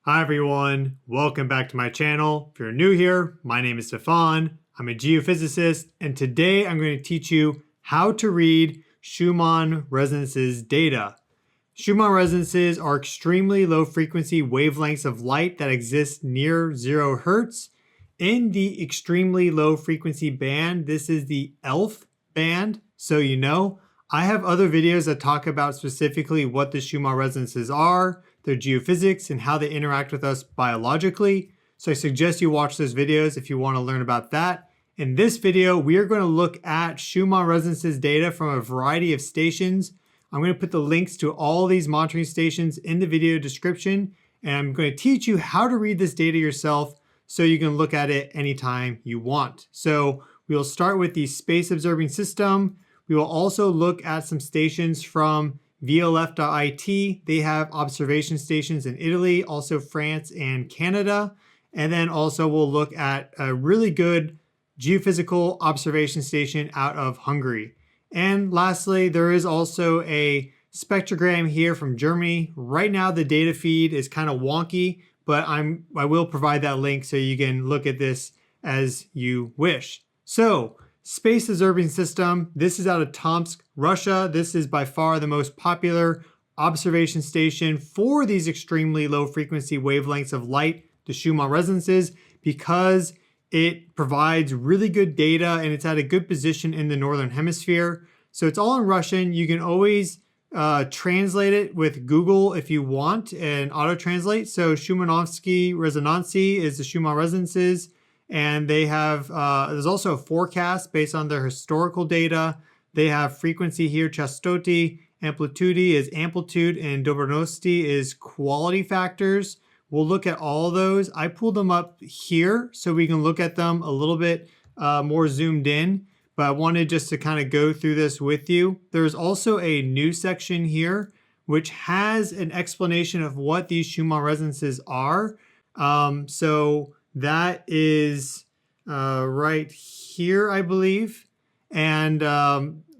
Hi everyone, welcome back to my channel. If you're new here, my name is Stefan. I'm a geophysicist, and today I'm going to teach you how to read Schumann Resonances data. Schumann resonances are extremely low frequency wavelengths of light that exist near 0 Hertz. In the extremely low frequency band, this is the ELF band, so you know. I have other videos that talk about specifically what the Schumann resonances are, their geophysics, and how they interact with us biologically. So I suggest you watch those videos if you want to learn about that. In this video, we are going to look at Schumann resonances data from a variety of stations. I'm going to put the links to all these monitoring stations in the video description, and I'm going to teach you how to read this data yourself so you can look at it anytime you want. So we'll start with the Space Observing System. We will also look at some stations from VLF.IT. They have observation stations in Italy, also France and Canada. And then also we'll look at a really good geophysical observation station out of Hungary. And lastly, there is also a spectrogram here from Germany. Right now the data feed is kind of wonky, but I will provide that link so you can look at this as you wish. So, Space Observing System, this is out of Tomsk, Russia. This is by far the most popular observation station for these extremely low frequency wavelengths of light, the Schumann resonances, because it provides really good data and it's at a good position in the Northern Hemisphere. So it's all in Russian. You can always translate it with Google if you want and auto-translate. So Schumannovsky Resonancy is the Schumann resonances. And they have, there's also a forecast based on their historical data. They have frequency here, chastoti, amplitude is amplitude, and dobronosti is quality factors. We'll look at all of those. I pulled them up here so we can look at them a little bit more zoomed in, but I wanted just to kind of go through this with you. There's also a new section here, which has an explanation of what these Schumann resonances are. That is right here, I believe. And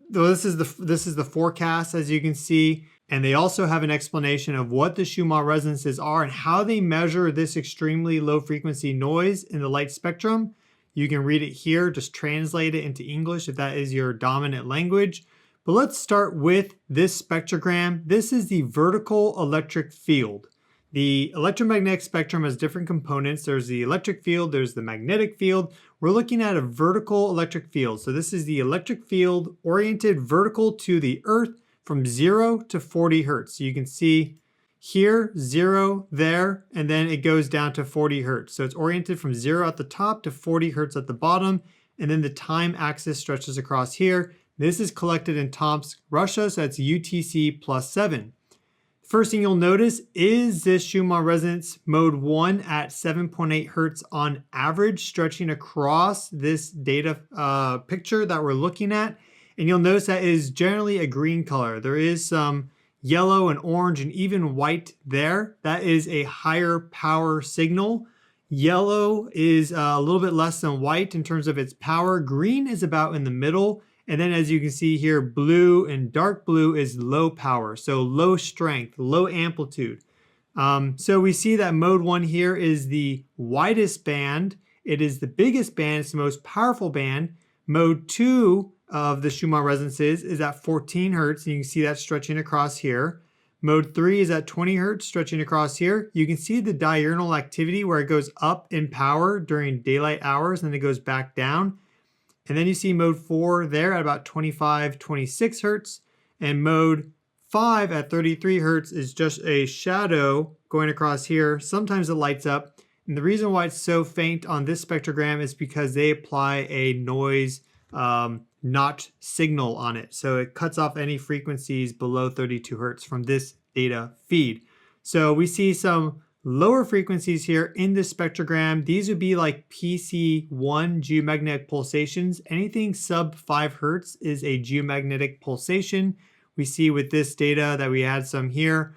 this is the forecast, as you can see. And they also have an explanation of what the Schumann resonances are and how they measure this extremely low frequency noise in the light spectrum. You can read it here, just translate it into English if that is your dominant language. But let's start with this spectrogram. This is the vertical electric field. The electromagnetic spectrum has different components. There's the electric field, there's the magnetic field. We're looking at a vertical electric field. So this is the electric field oriented vertical to the Earth from 0 to 40 Hertz. So you can see here, 0 there, and then it goes down to 40 Hertz. So it's oriented from 0 at the top to 40 Hertz at the bottom. And then the time axis stretches across here. This is collected in Tomsk, Russia. So that's UTC +7. First thing you'll notice is this Schumann resonance mode 1 at 7.8 Hertz on average, stretching across this data picture that we're looking at. And you'll notice that it is generally a green color. There is some yellow and orange and even white there. That is a higher power signal. Yellow is a little bit less than white in terms of its power. Green is about in the middle. And then as you can see here, blue and dark blue is low power, so low strength, low amplitude. So we see that mode 1 here is the widest band. It is the biggest band, it's the most powerful band. Mode 2 of the Schumann resonances is at 14 Hertz, and you can see that stretching across here. Mode 3 is at 20 Hertz, stretching across here. You can see the diurnal activity where it goes up in power during daylight hours and then it goes back down. And then you see mode 4 there at about 25, 26 Hertz. And mode 5 at 33 Hertz is just a shadow going across here. Sometimes it lights up. And the reason why it's so faint on this spectrogram is because they apply a noise notch signal on it. So it cuts off any frequencies below 32 Hertz from this data feed. So we see some lower frequencies here in this spectrogram. These would be like PC1 geomagnetic pulsations. Anything sub 5 Hertz is a geomagnetic pulsation. We see with this data that we had some here.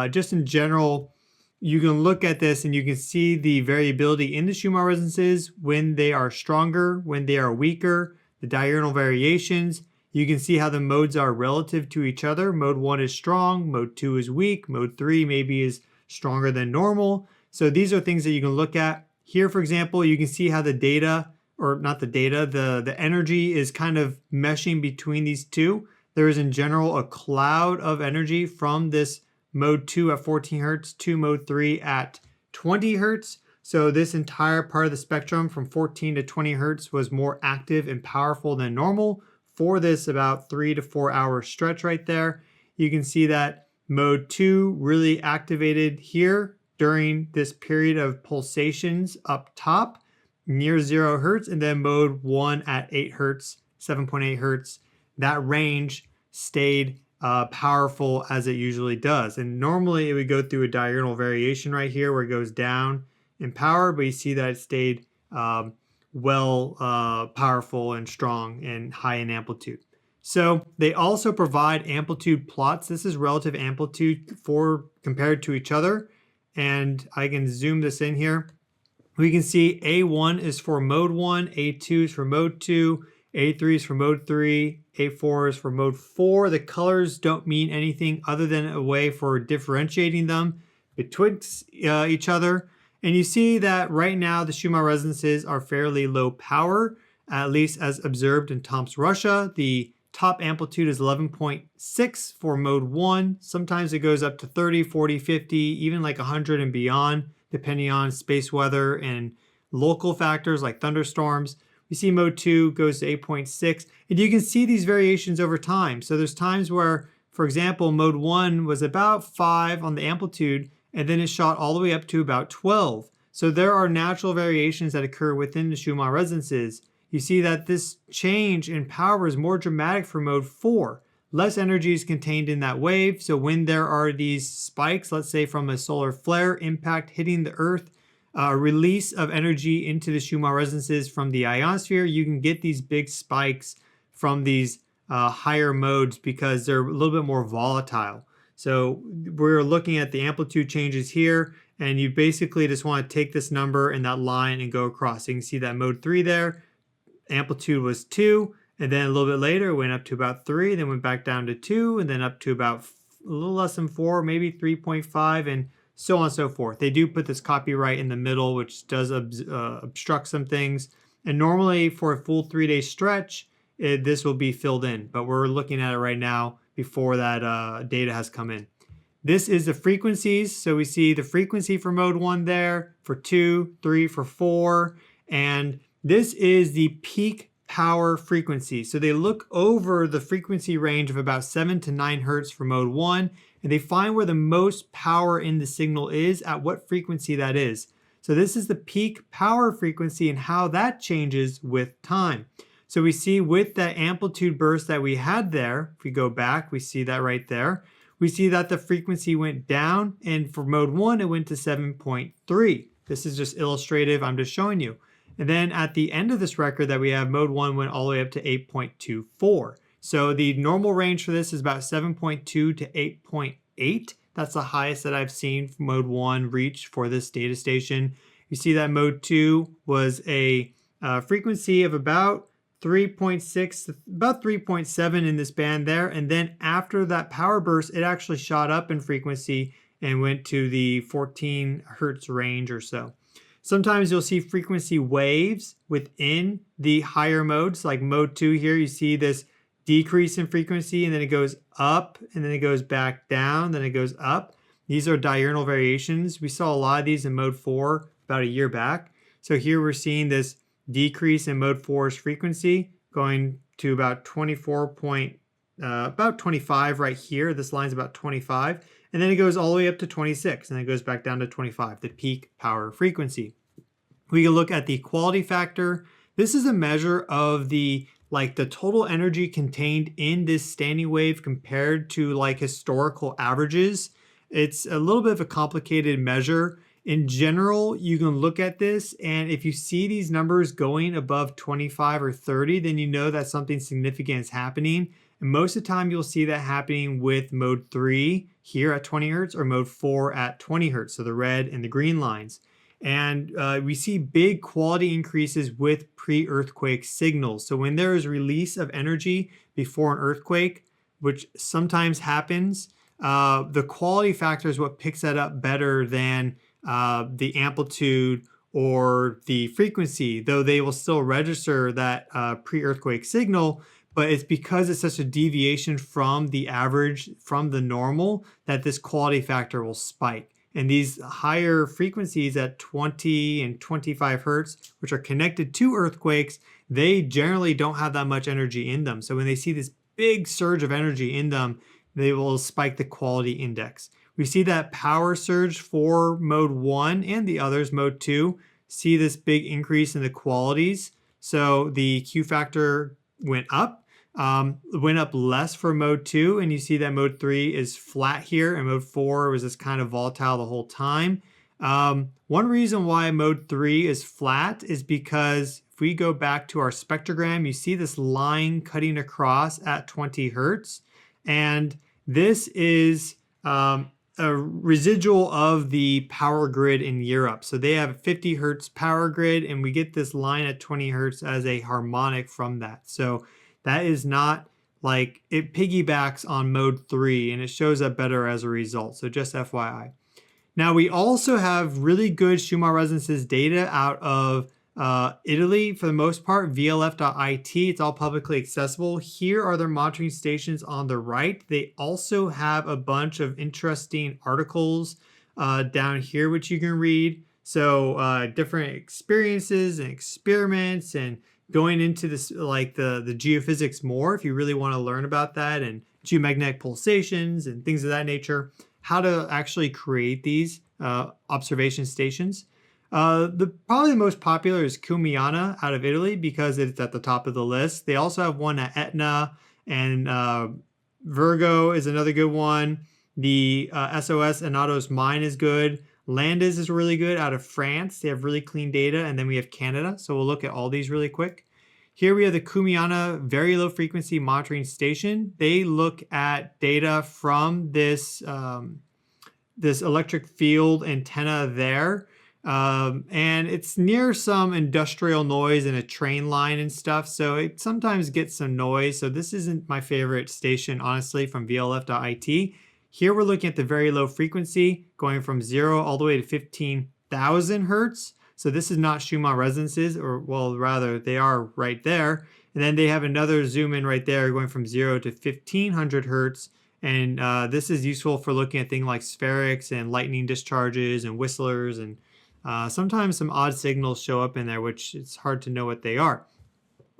Just in general, you can look at this and you can see the variability in the Schumann resonances when they are stronger, when they are weaker, the diurnal variations. You can see how the modes are relative to each other. Mode 1 is strong, mode 2 is weak, mode 3 maybe is stronger than normal. So these are things that you can look at. Here, for example, you can see how the data, or not the data, the energy is kind of meshing between these two. There is in general a cloud of energy from this mode 2 at 14 hertz to mode 3 at 20 hertz. So this entire part of the spectrum from 14 to 20 hertz was more active and powerful than normal for this about 3 to 4 hour stretch right there. You can see that mode 2 really activated here during this period of pulsations up top near 0 hertz, and then mode 1 at 8 hertz, 7.8 hertz. That range stayed powerful as it usually does. And normally it would go through a diurnal variation right here where it goes down in power, but you see that it stayed powerful and strong and high in amplitude. So they also provide amplitude plots. This is relative amplitude compared to each other. And I can zoom this in here. We can see A1 is for mode 1, A2 is for mode 2, A3 is for mode 3, A4 is for mode 4. The colors don't mean anything other than a way for differentiating them betwixt each other. And you see that right now the Schumann resonances are fairly low power, at least as observed in Tomsk, Russia. The top amplitude is 11.6 for mode 1. Sometimes it goes up to 30, 40, 50, even like 100 and beyond, depending on space weather and local factors like thunderstorms. We see mode 2 goes to 8.6, and you can see these variations over time. So there's times where, for example, mode 1 was about 5 on the amplitude, and then it shot all the way up to about 12. So there are natural variations that occur within the Schumann resonances. You see that this change in power is more dramatic for mode 4. Less energy is contained in that wave, so when there are these spikes, let's say from a solar flare impact hitting the Earth, release of energy into the Schumann resonances from the ionosphere, you can get these big spikes from these higher modes because they're a little bit more volatile. So we're looking at the amplitude changes here, and you basically just want to take this number and that line and go across. So you can see that mode 3 there, amplitude was 2, and then a little bit later it went up to about 3, then went back down to 2, and then up to about a little less than 4, maybe 3.5, and so on and so forth. They do put this copyright in the middle, which does obstruct some things. And normally for a full 3-day stretch, this will be filled in, but we're looking at it right now before that data has come in. This is the frequencies. So we see the frequency for mode 1 there, for 2, 3, for 4, and this is the peak power frequency. So they look over the frequency range of about 7 to 9 hertz for mode 1, and they find where the most power in the signal is, at what frequency that is. So this is the peak power frequency and how that changes with time. So we see with that amplitude burst that we had there, if we go back, we see that right there. We see that the frequency went down, and for mode 1, it went to 7.3. This is just illustrative, I'm just showing you. And then at the end of this record that we have, mode 1 went all the way up to 8.24. So the normal range for this is about 7.2 to 8.8. That's the highest that I've seen for mode 1 reach for this data station. You see that mode 2 was a frequency of about 3.6, about 3.7 in this band there. And then after that power burst, it actually shot up in frequency and went to the 14 hertz range or so. Sometimes you'll see frequency waves within the higher modes, like mode 2 here. You see this decrease in frequency, and then it goes up, and then it goes back down, then it goes up. These are diurnal variations. We saw a lot of these in mode 4 about a year back. So here we're seeing this decrease in mode 4's frequency going to about 25 right here. This line's about 25. And then it goes all the way up to 26, and then it goes back down to 25, the peak power frequency. We can look at the quality factor. This is a measure of the total energy contained in this standing wave compared to historical averages. It's a little bit of a complicated measure. In general, you can look at this, and if you see these numbers going above 25 or 30, then you know that something significant is happening. And most of the time, you'll see that happening with mode 3 here at 20 hertz or mode 4 at 20 hertz, so the red and the green lines. And we see big quality increases with pre-earthquake signals. So when there is release of energy before an earthquake, which sometimes happens, the quality factor is what picks that up better than the amplitude or the frequency, though they will still register that pre-earthquake signal. But it's because it's such a deviation from the average, from the normal, that this quality factor will spike. And these higher frequencies at 20 and 25 hertz, which are connected to earthquakes, they generally don't have that much energy in them. So when they see this big surge of energy in them, they will spike the quality index. We see that power surge for mode 1 and the others, mode 2, see this big increase in the qualities. So the Q factor went up less for mode 2, and you see that mode 3 is flat here, and mode 4 was just kind of volatile the whole time. One reason why mode 3 is flat is because if we go back to our spectrogram, you see this line cutting across at 20 hertz, and this is a residual of the power grid in Europe. So they have a 50 hertz power grid, and we get this line at 20 hertz as a harmonic from that. So that is not like, it piggybacks on mode 3 and it shows up better as a result. So just FYI. Now we also have really good Schumann resonances data out of Italy for the most part, vlf.it. It's all publicly accessible. Here are their monitoring stations on the right. They also have a bunch of interesting articles down here, which you can read. So different experiences and experiments, and going into this, like the geophysics more, if you really want to learn about that, and geomagnetic pulsations and things of that nature, how to actually create these observation stations. Probably the most popular is Cumiana out of Italy because it's at the top of the list. They also have one at Etna, and Virgo is another good one. The SOS Enattos mine is good. Landis is really good out of France. They have really clean data. And then we have Canada. So we'll look at all these really quick. Here we have the Cumiana Very Low Frequency Monitoring Station. They look at data from this, this electric field antenna there. And it's near some industrial noise and a train line and stuff. So it sometimes gets some noise. So this isn't my favorite station, honestly, from vlf.it. Here we're looking at the very low frequency going from 0 all the way to 15,000 hertz. So this is not Schumann resonances, or well, rather they are right there. And then they have another zoom in right there going from 0 to 1500 hertz. And this is useful for looking at things like spherics and lightning discharges and whistlers, and sometimes some odd signals show up in there, which it's hard to know what they are.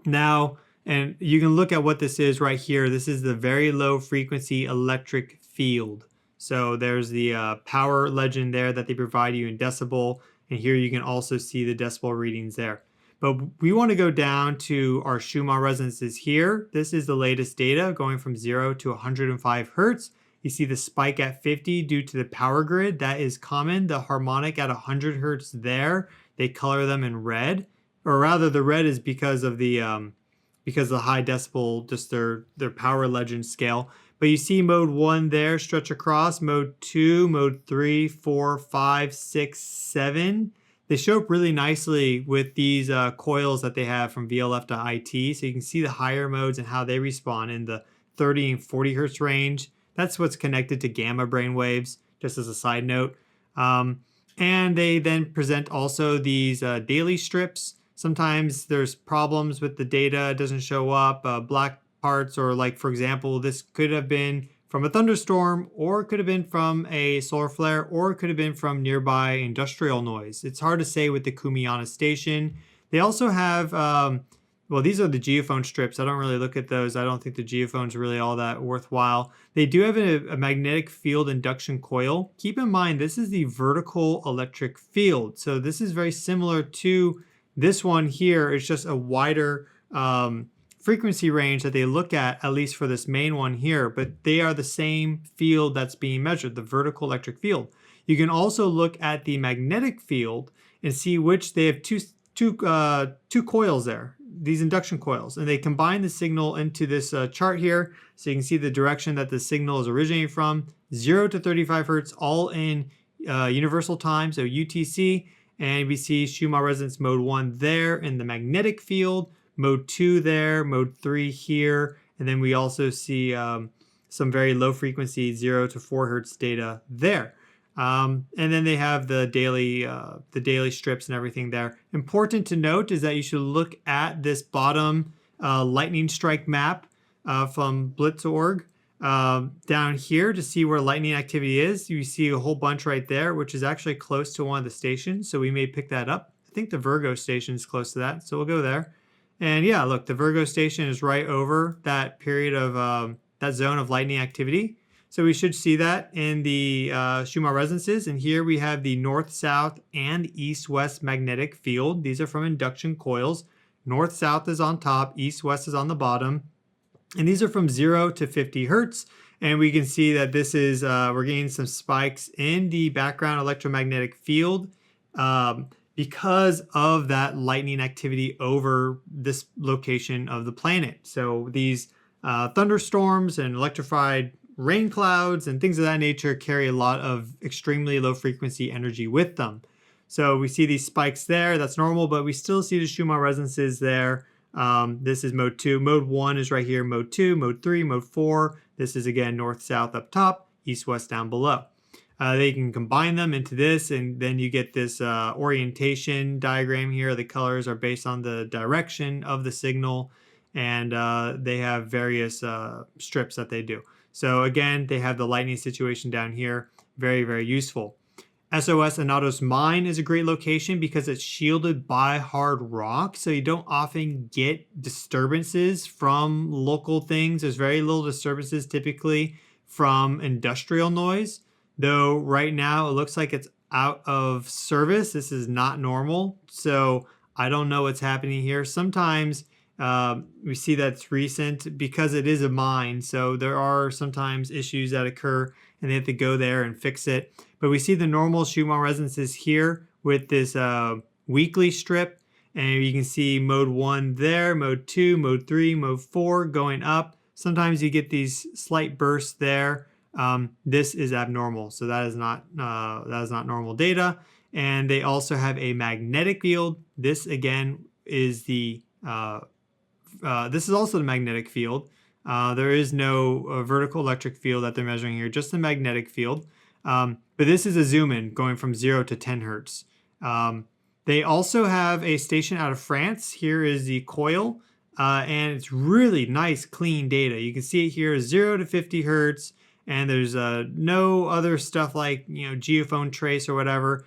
Now, and you can look at what this is right here. This is the very low frequency electric field. So there's the power legend there that they provide you in decibel. And here you can also see the decibel readings there. But we want to go down to our Schumann resonances here. This is the latest data going from 0 to 105 hertz. You see the spike at 50 due to the power grid. That is common. The harmonic at 100 hertz there, they color them in red. Or rather, the red is because of the high decibel, just their power legend scale. But you see mode 1 there stretch across, mode 2, mode 3, 4, 5, 6, 7. They show up really nicely with these coils that they have from vlf.it. So you can see the higher modes and how they respond in the 30 and 40 hertz range. That's what's connected to gamma brainwaves, just as a side note. And they then present also these daily strips. Sometimes there's problems with the data, it doesn't show up, black parts, or like, for example, this could have been from a thunderstorm, or it could have been from a solar flare, or it could have been from nearby industrial noise. It's hard to say with the Cumiana station. They also have, well, these are the geophone strips. I don't really look at those. I don't think the geophone's really all that worthwhile. They do have a magnetic field induction coil. Keep in mind, this is the vertical electric field. So this is very similar to this one here. It's just a wider frequency range that they look at least for this main one here, but they are the same field that's being measured, the vertical electric field. You can also look at the magnetic field and see which they have two coils there, these induction coils, and they combine the signal into this chart here, so you can see the direction that the signal is originating from, 0 to 35 hertz, all in universal time, so UTC, and we see Schumann resonance mode 1 there in the magnetic field, mode 2 there, mode 3 here, and then we also see some very low frequency 0 to 4 hertz data there. And then they have the daily strips and everything there. Important to note is that you should look at this bottom lightning strike map from Blitz.org down here to see where lightning activity is. You see a whole bunch right there, which is actually close to one of the stations, so we may pick that up. I think the Virgo station is close to that, so we'll go there. And yeah, look, the Virgo station is right over that period of that zone of lightning activity. So we should see that in the Schumann resonances. And here we have the north-south and east-west magnetic field. These are from induction coils. North-south is on top, east-west is on the bottom. And these are from 0 to 50 hertz. And we can see that this is, we're getting some spikes in the background electromagnetic field because of that lightning activity over this location of the planet. So these thunderstorms and electrified rain clouds and things of that nature carry a lot of extremely low frequency energy with them. So we see these spikes there, that's normal, but we still see the Schumann resonances there. This is mode 2. Mode 1 is right here, mode 2, mode 3, mode 4. This is again north-south up top, east-west down below. They can combine them into this, and then you get this orientation diagram here. The colors are based on the direction of the signal, and they have various strips that they do. So again, they have the lightning situation down here. Very, very useful. SOS Enattos mine is a great location because it's shielded by hard rock, so you don't often get disturbances from local things. There's very little disturbances typically from industrial noise, though right now it looks like it's out of service. This is not normal, so I don't know what's happening here. Sometimes we see that's recent because it is a mine, so there are sometimes issues that occur and they have to go there and fix it. But we see the normal Schumann resonances here with this weekly strip, and you can see mode 1 there, mode 2, mode 3, mode 4 going up. Sometimes you get these slight bursts there. This is abnormal, so that is not normal data. And they also have a magnetic field. This again is the this is also the magnetic field. There is no vertical electric field that they're measuring here, just the magnetic field. But this is a zoom in going from 0 to 10 hertz. They also have a station out of France. Here is the coil, and it's really nice, clean data. You can see it here, 0 to 50 hertz, and there's no other stuff like geophone trace or whatever.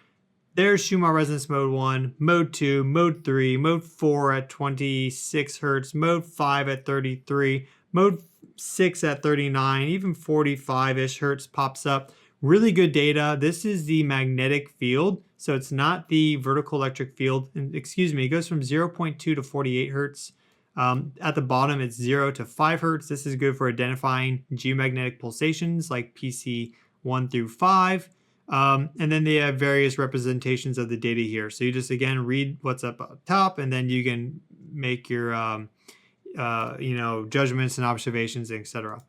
There's Schumann resonance mode 1, mode 2, mode 3, mode 4 at 26 hertz, mode 5 at 33, mode 6 at 39, even 45-ish hertz pops up. Really good data. This is the magnetic field, so it's not the vertical electric field. And excuse me, it goes from 0.2 to 48 hertz. At the bottom, it's 0 to 5 hertz. This is good for identifying geomagnetic pulsations like PC 1 through 5. And then they have various representations of the data here. So you just, again, read what's up top, and then you can make your, judgments and observations, etc.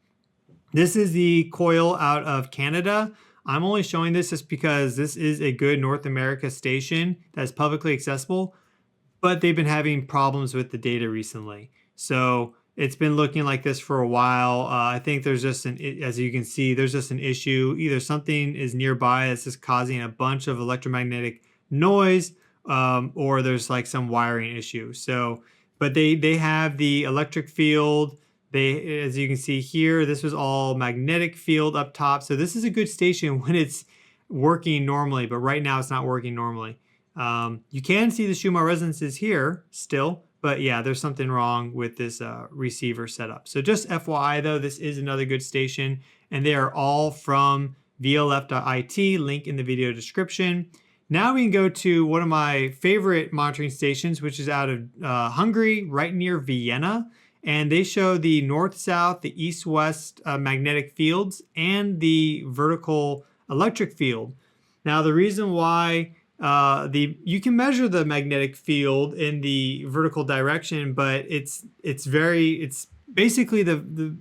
This is the coil out of Canada. I'm only showing this just because this is a good North America station that's publicly accessible, but they've been having problems with the data recently. So it's been looking like this for a while. I think there's just as you can see, there's just an issue. Either something is nearby that's just causing a bunch of electromagnetic noise, or there's like some wiring issue. So, but they have the electric field. As you can see here, this was all magnetic field up top. So this is a good station when it's working normally, but right now it's not working normally. You can see the Schumann resonances here still, but yeah, there's something wrong with this receiver setup. So just FYI though, this is another good station, and they are all from vlf.it, link in the video description. Now we can go to one of my favorite monitoring stations, which is out of Hungary, right near Vienna. And they show the north-south, the east-west magnetic fields, and the vertical electric field. Now, the reason why you can measure the magnetic field in the vertical direction, but it's basically the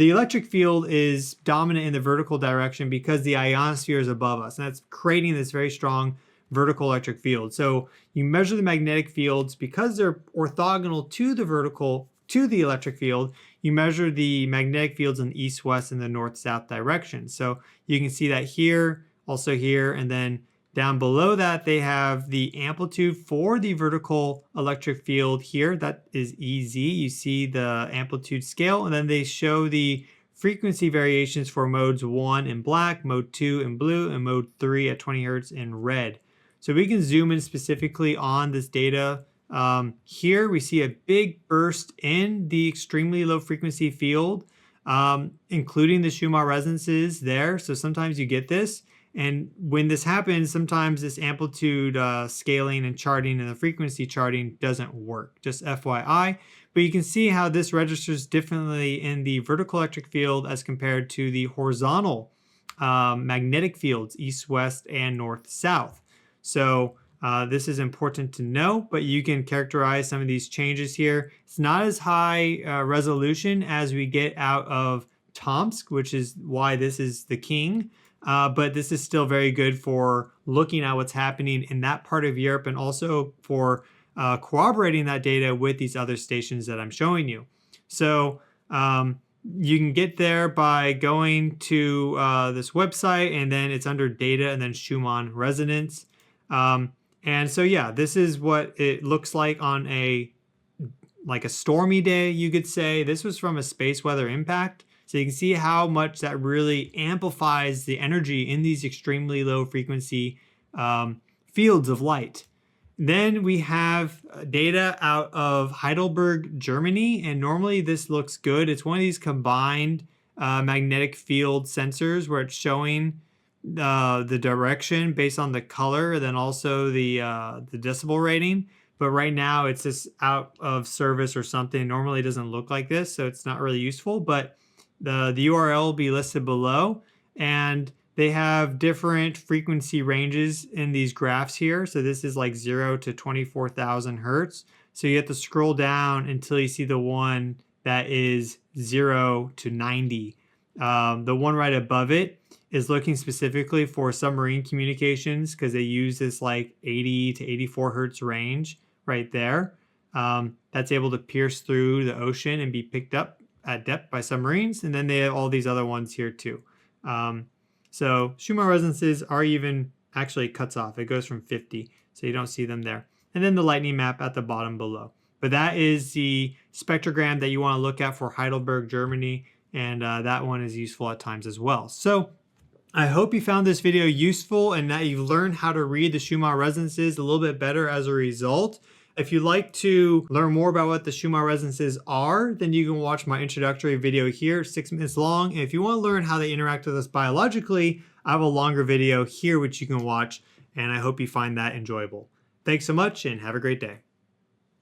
electric field is dominant in the vertical direction because the ionosphere is above us, and that's creating this very strong vertical electric field. So you measure the magnetic fields because they're orthogonal to the electric field. You measure the magnetic fields in the east-west and the north-south direction. So you can see that here also here. And then down below that, they have the amplitude for the vertical electric field here. That is EZ. You see the amplitude scale, and then they show the frequency variations for modes 1 in black, mode 2 in blue, and mode 3 at 20 hertz in red. So we can zoom in specifically on this data. Here we see a big burst in the extremely low frequency field, including the Schumann resonances there. So sometimes you get this. And when this happens, sometimes this amplitude scaling and charting and the frequency charting doesn't work, just FYI. But you can see how this registers differently in the vertical electric field as compared to the horizontal magnetic fields, east, west, and north, south. So this is important to know, but you can characterize some of these changes here. It's not as high resolution as we get out of Tomsk, which is why this is the king. But this is still very good for looking at what's happening in that part of Europe and also for corroborating that data with these other stations that I'm showing you. So you can get there by going to this website, and then it's under data and then Schumann resonance. And so, yeah, this is what it looks like on a stormy day, you could say. This was from a space weather impact. So you can see how much that really amplifies the energy in these extremely low frequency fields of light. Then we have data out of Heidelberg, Germany, and normally this looks good. It's one of these combined magnetic field sensors where it's showing the direction based on the color and then also the decibel rating. But right now it's just out of service or something. Normally it doesn't look like this, so it's not really useful, but the URL will be listed below, and they have different frequency ranges in these graphs here. So this is like 0 to 24,000 hertz. So you have to scroll down until you see the one that is 0 to 90. The one right above it is looking specifically for submarine communications because they use this like 80 to 84 hertz range right there. That's able to pierce through the ocean and be picked up at depth by submarines. And then they have all these other ones here too. So Schumann resonances are even actually cuts off. It goes from 50, so you don't see them there. And then the lightning map at the bottom below. But that is the spectrogram that you want to look at for Heidelberg, Germany. And that one is useful at times as well. So I hope you found this video useful and that you've learned how to read the Schumann resonances a little bit better as a result. If you'd like to learn more about what the Schumann resonances are, then you can watch my introductory video here, 6 minutes long. And if you want to learn how they interact with us biologically, I have a longer video here which you can watch, and I hope you find that enjoyable. Thanks so much and have a great day.